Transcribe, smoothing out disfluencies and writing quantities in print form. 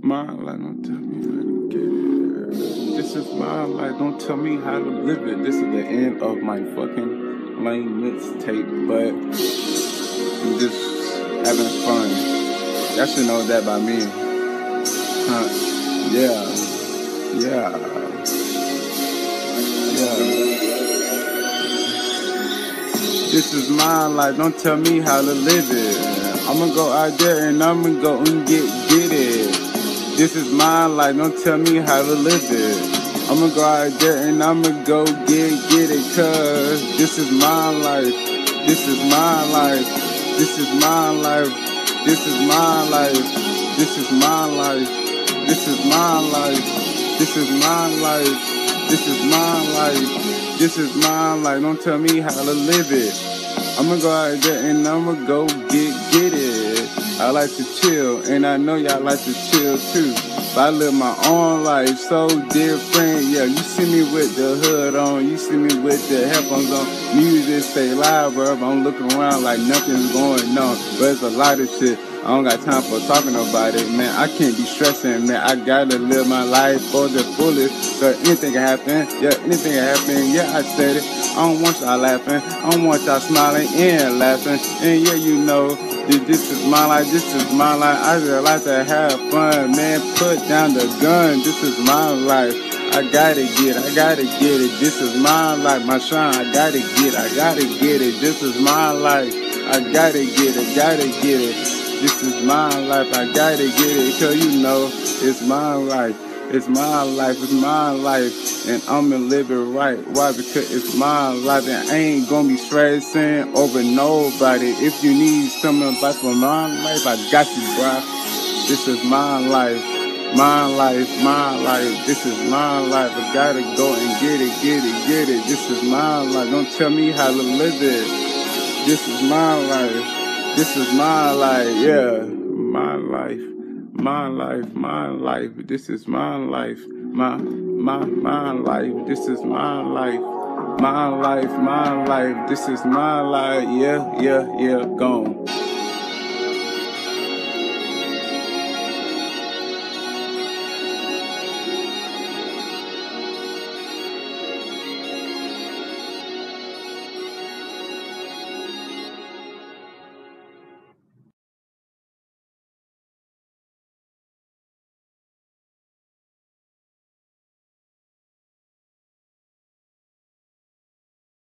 My life, don't tell me how to get it. This is my life, don't tell me how to live it. This is the end of my fucking lame mixtape, but I'm just having fun. Y'all should know that by me. Huh? Yeah. This is my life, don't tell me how to live it. I'ma go out there and I'ma go and get it. This is my life, don't tell me how to live it. I'ma go out there and I'ma go get it, cause this is my life. This is my life. This is my life. This is my life. This is my life. This is my life. This is my life. This is my life. This is my life. Don't tell me how to live it. I'ma go out there and I'ma go get it. I like to chill, and I know y'all like to chill too. But I live my own life so different. Yeah, you see me with the hood on, you see me with the headphones on. Music stay loud, bro. I'm looking around like nothing's going on. But it's a lot of shit. I don't got time for talking about it, man. I can't be stressing, man. I gotta live my life for the fullest. Cause anything can happen, yeah, anything can happen. Yeah, I said it. I don't want y'all laughing. I don't want y'all smiling and laughing. And yeah, you know, this is my life. This is my life. I just like to have fun, man. Put down the gun. This is my life. I gotta get it. I gotta get it. This is my life. My shine. I gotta get it. I gotta get it. This is my life. I gotta get it. Gotta get it. This is my life, I gotta get it, cause you know, it's my life, it's my life, it's my life, and I'ma live it right. Why? Because it's my life, and I ain't gonna be stressing over nobody. If you need some advice for my life, I got you, bro. This is my life, my life, my life, this is my life, I gotta go and get it, get it. This is my life, don't tell me how to live it. This is my life. This is my life, yeah, my life, my life, my life. This is my life, my life. This is my life, my life, my life. This is my life, yeah, gone.